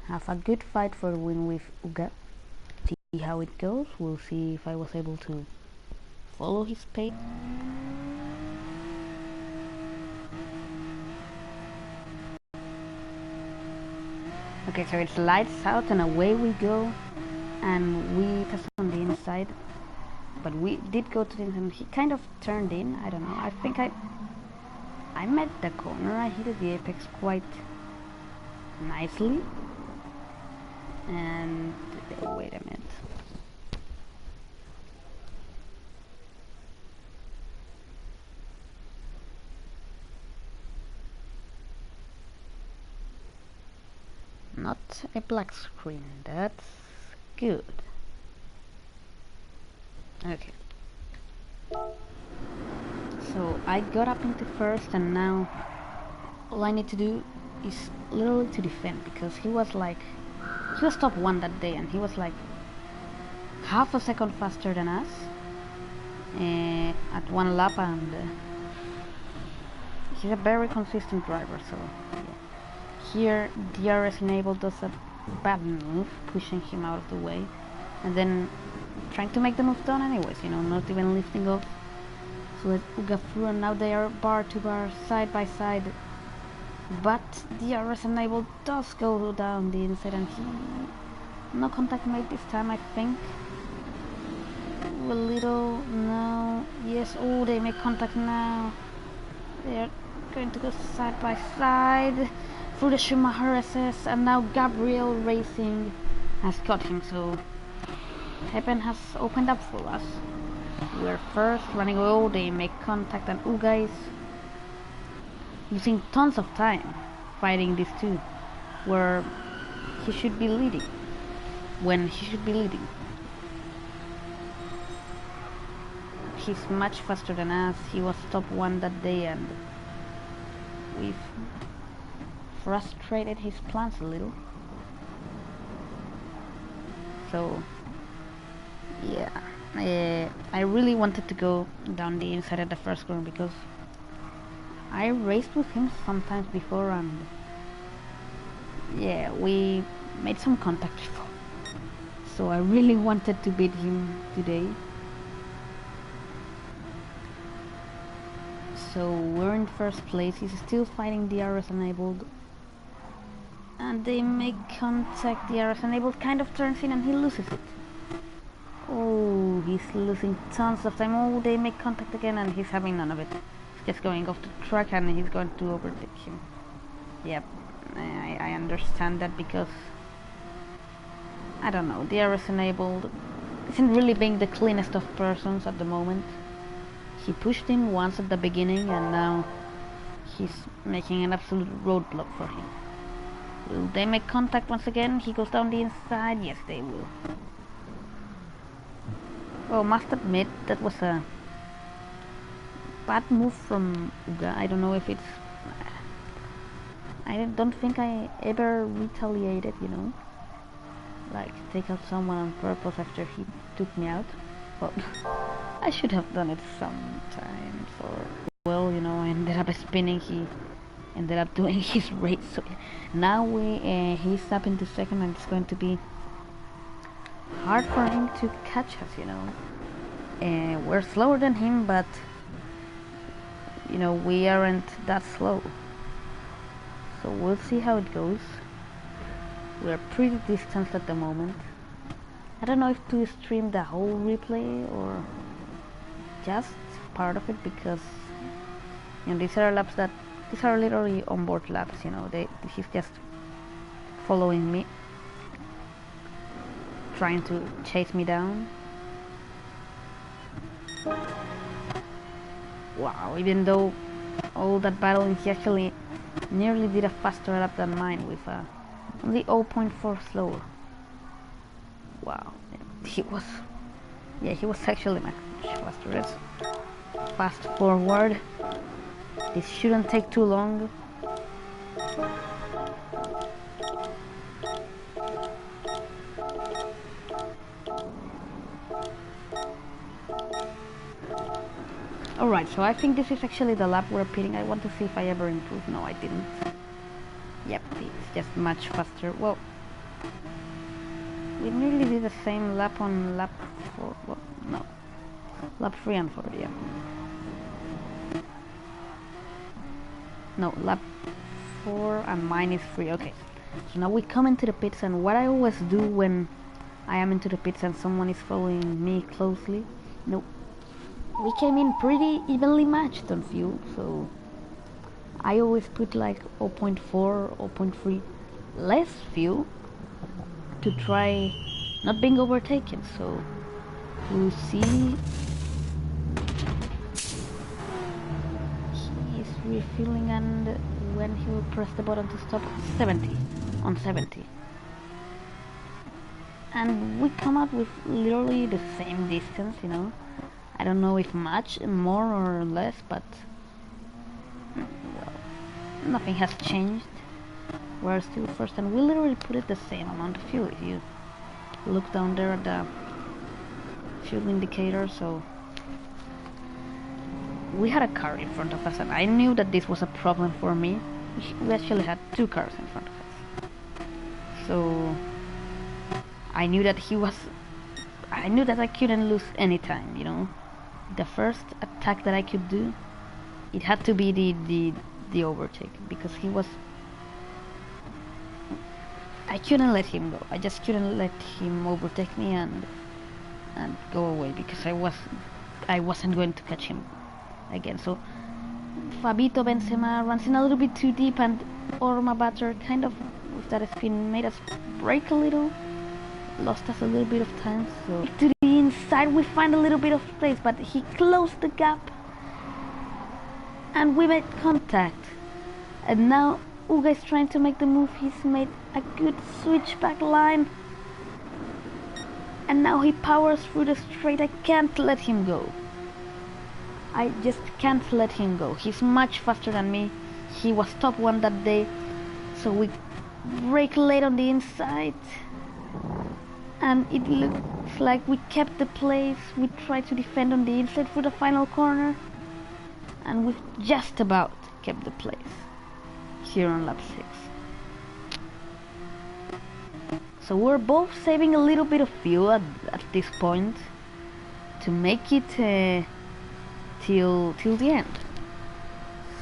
have a good fight for the win with Uga. See how it goes. We'll see if I was able to follow his pace. Okay, so it's lights out and away we go, and we test on the inside, but we did go to the inside. He kind of turned in. I don't know. I think I met the corner. I hit the apex quite nicely. And wait a minute. Not a black screen. That's good. Okay. So I got up into first, and now all I need to do is literally to defend, because he was top 1 that day, and he was like half a second faster than us at 1 lap, and he's a very consistent driver. So yeah. Here DRS enabled does a bad move, pushing him out of the way, and then trying to make the move down anyways, you know, not even lifting off. So let Uga through, and now they are bar to bar, side by side. But DRS enabled does go down the inside, and no contact made this time, I think. A little, no, yes, oh, they make contact now. They're going to go side by side through the Schumacher SS, and now Gabriel Racing has got him, so Heaven has opened up for us. We're first, running away, oh, they make contact, and Uga is using tons of time fighting these two, where he should be leading, when he should be leading. He's much faster than us. He was top 1 that day, and we've frustrated his plans a little. So yeah, I really wanted to go down the inside at the first corner, because I raced with him sometimes before, and yeah, we made some contact before. So I really wanted to beat him today. So we're in first place. He's still fighting DRS enabled, and they make contact. DRS enabled kind of turns in, and he loses it. Oh, he's losing tons of time. Oh, they make contact again, and he's having none of it. He's just going off the track, and he's going to overtake him. Yep, I understand that, because I don't know, DRS enabled isn't really being the cleanest of persons at the moment. He pushed him once at the beginning, and now he's making an absolute roadblock for him. Will they make contact once again? He goes down the inside. Yes, they will. Oh, must admit, that was a bad move from Uga. I don't know if it's... I don't think I ever retaliated, you know? Like, take out someone on purpose after he took me out. But I should have done it sometimes, or... Well, you know, I ended up spinning. He ended up doing his race. So now he's up into second, and it's going to be hard for him to catch us, you know. We're slower than him, but you know, we aren't that slow. So we'll see how it goes. We're pretty distant at the moment. I don't know if to stream the whole replay or just part of it, because you know, these are literally onboard laps, you know. He's just following me, trying to chase me down. Wow, even though all that battling, he actually nearly did a faster lap than mine with only 0.4 slower. Wow, he was actually much faster. Let's fast forward. This shouldn't take too long. Alright, so I think this is actually the lap we're pitting. I want to see if I ever improved. No, I didn't. Yep, it's just much faster. Well, We nearly did the same lap on lap 4. Well, no. Lap 3 and 4, yeah. No, lap 4 and mine is 3. Okay. So now we come into the pits, and what I always do when I am into the pits and someone is following me closely, no, we came in pretty evenly matched on fuel, so I always put like 0.4 or 0.3 less fuel to try not being overtaken. So we'll see. He is refilling, and when he will press the button to stop, 70 on 70. And we come out with literally the same distance, you know. I don't know if much more or less, but well, nothing has changed. We're still first, and we literally put it the same amount of fuel. If you look down there at the fuel indicator, so we had a car in front of us, and I knew that this was a problem for me. We actually had 2 cars in front of us, so I knew that I couldn't lose any time, you know. The first attack that I could do, it had to be the overtake, because I couldn't let him go. I just couldn't let him overtake me and go away, because I wasn't going to catch him again. So Fabito Benzema runs in a little bit too deep, and Orma Butter kind of with that spin made us brake a little, lost us a little bit of time. So to the inside we find a little bit of space, but he closed the gap and we made contact. And now Uga is trying to make the move. He's made a good switchback line, and now he powers through the straight. I can't let him go. I just can't let him go. He's much faster than me. He was top 1 that day, so we brake late on the inside, and it looks like we kept the place. We tried to defend on the inside for the final corner, and we've just about kept the place here on lap 6. So we're both saving a little bit of fuel at this point to make it till the end.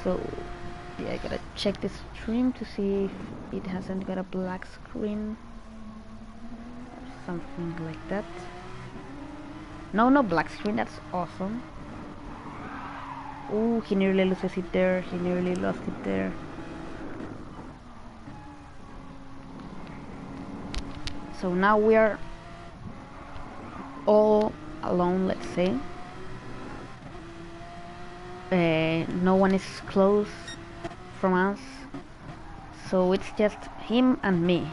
So yeah, I gotta check the stream to see if it hasn't got a black screen or something like that. No black screen. That's awesome. Oh, he nearly loses it there. He nearly lost it there. So now we are all alone, let's say. No one is close from us, so it's just him and me.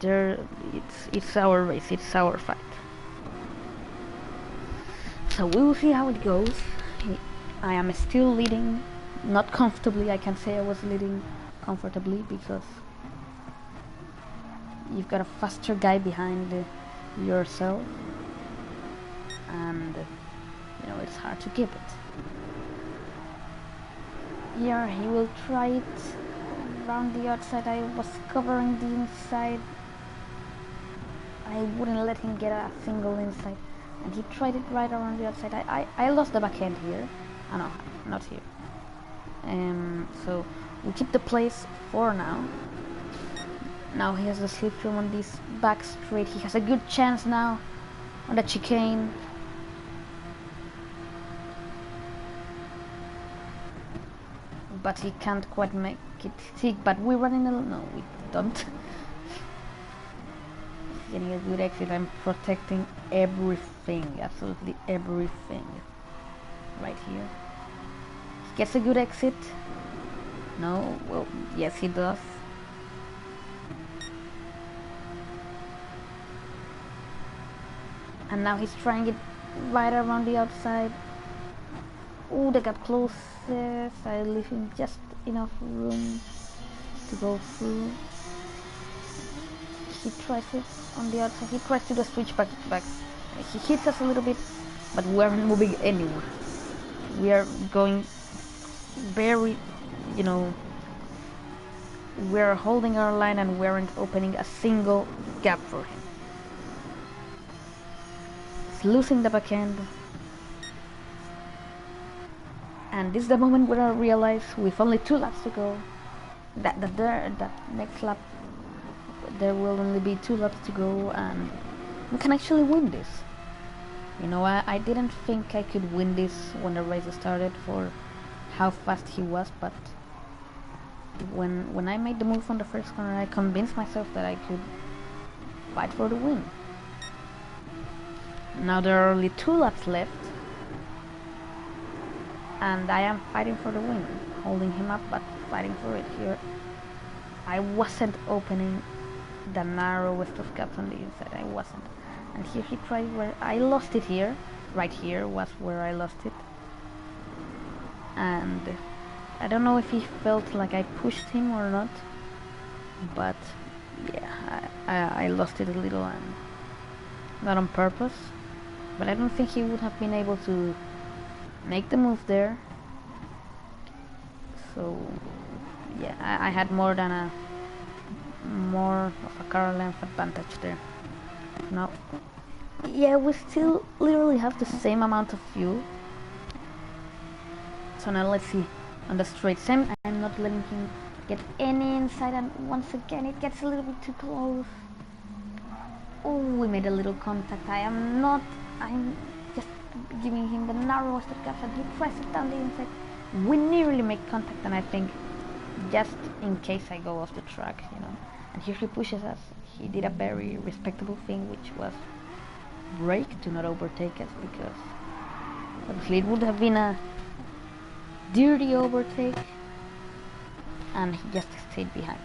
It's our race, it's our fight. So we will see how it goes. I am still leading, not comfortably. I can say I was leading comfortably, because you've got a faster guy behind yourself, and you know, it's hard to keep it. Here he will try it around the outside. I was covering the inside. I wouldn't let him get a single inside, and he tried it right around the outside. I lost the back end here. Oh no, not here. So we keep the place for now. Now he has the slipstream on this back straight. He has a good chance now on the chicane. But he can't quite make it stick. But we're running a... No, we don't. Getting a good exit. I'm protecting everything. Absolutely everything. Right here. He gets a good exit. No, well, yes he does. And now he's trying it right around the outside. Oh, they got closest. I leave him just enough room to go through. He tries it on the outside. He tries to the switch back. He hits us a little bit, but we aren't moving anywhere. We are going very, you know, we're holding our line and we aren't opening a single gap for him. He's losing the backhand. And this is the moment where I realize with only 2 laps to go, that next lap there will only be 2 laps to go and we can actually win this. You know, I didn't think I could win this when the race started for how fast he was, but when I made the move on the first corner, I convinced myself that I could fight for the win. Now there are only 2 laps left, and I am fighting for the win, holding him up but fighting for it here. I wasn't opening the narrowest of gaps on the inside, I wasn't. And here he tried where I lost it here. Right here was where I lost it. And I don't know if he felt like I pushed him or not, but yeah, I lost it a little, and not on purpose. But I don't think he would have been able to make the move there. So yeah, I had more of a car length advantage there. Now, yeah, we still literally have the same amount of fuel. So now let's see on the straight. Same, I'm not letting him get any inside, and once again it gets a little bit too close. Oh, we made a little contact. I'm just giving him the narrowest of gaps, and he tries it down the inside. We nearly make contact, and I think just in case I go off the track, you know. And here he pushes us. He did a very respectable thing, which was brake to not overtake us, because obviously it would have been a dirty overtake, and he just stayed behind.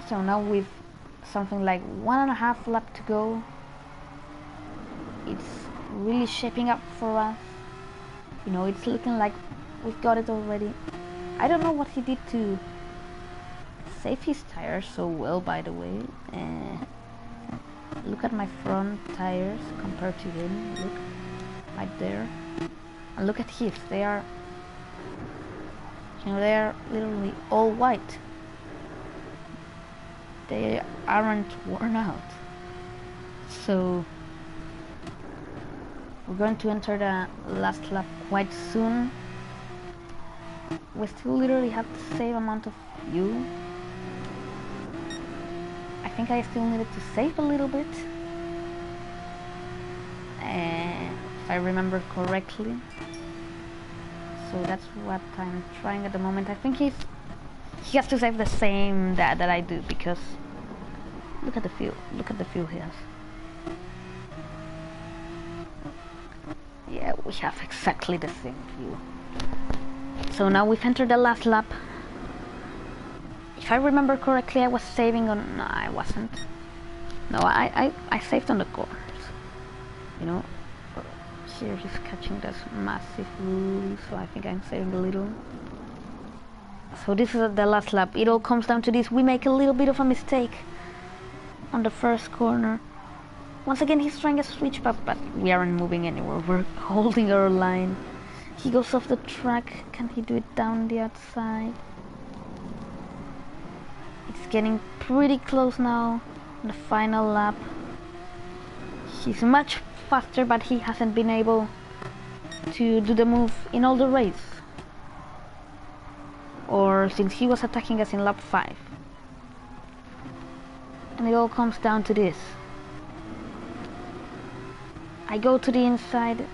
So now with something like 1.5 lap to go, it's really shaping up for us. You know, it's looking like we've got it already. I don't know what he did to save his tires so well, by the way. Look at my front tires compared to him. Look, right there. And look at his. They are, you know, they are literally all white. They aren't worn out. So we're going to enter the last lap quite soon. We still literally have the same amount of fuel. I think I still needed to save a little bit, if I remember correctly. So that's what I'm trying at the moment. I think he has to save the same that I do, because look at the fuel. Look at the fuel he has. Yeah, we have exactly the same fuel. So now we've entered the last lap. If I remember correctly, I was saving on... No, I wasn't. No, I saved on the corners. You know, here he's catching this massive blue, so I think I'm saving a little. So this is the last lap. It all comes down to this. We make a little bit of a mistake on the first corner. Once again, he's trying a switch back, but we aren't moving anywhere. We're holding our line. He goes off the track. Can he do it down the outside? It's getting pretty close now on the final lap. He's much faster, but he hasn't been able to do the move in all the race, or since he was attacking us in lap 5. And it all comes down to this. I go to the inside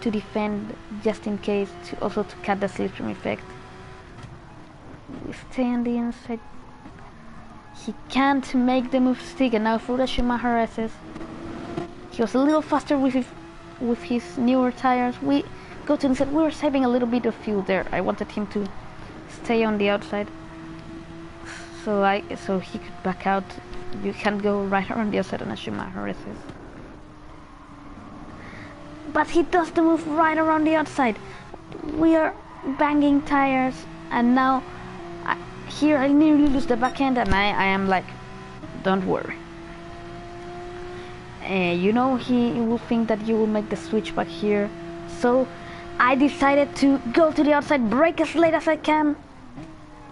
to defend, just in case, also to cut the slipstream effect. We stay on the inside. He can't make the move stick, and now for the Schumacher SS. He was a little faster with his newer tires. We go to the inside. We were saving a little bit of fuel there. I wanted him to stay on the outside, so he could back out. You can't go right around the outside on a Schumacher SS. But he does the move right around the outside. We are banging tires, and now here I nearly lose the backhand, and I am like, don't worry. You know, he will think that you will make the switch back here, so I decided to go to the outside, brake as late as I can,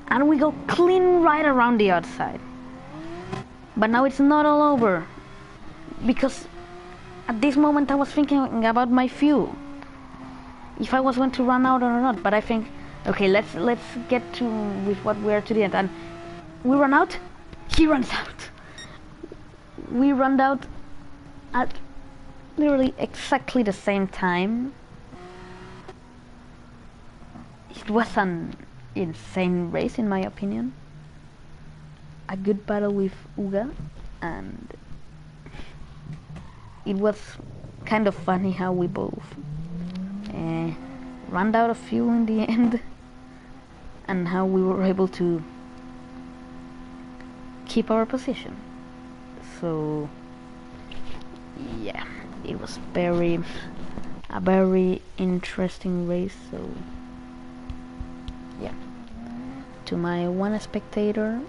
and we go clean right around the outside. But now it's not all over, because at this moment I was thinking about my fuel, if I was going to run out or not. But I think, okay, let's get to with what we are to the end. And we run out, he runs out. We run out at literally exactly the same time. It was an insane race, in my opinion. A good battle with Uga, and it was kind of funny how we both ran out of fuel in the end, and how we were able to keep our position. So yeah, it was a very interesting race. So yeah, to my one spectator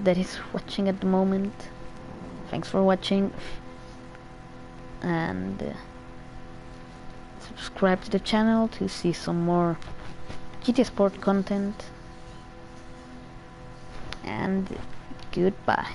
that is watching at the moment, thanks for watching, and subscribe to the channel to see some more GT Sport content, and goodbye.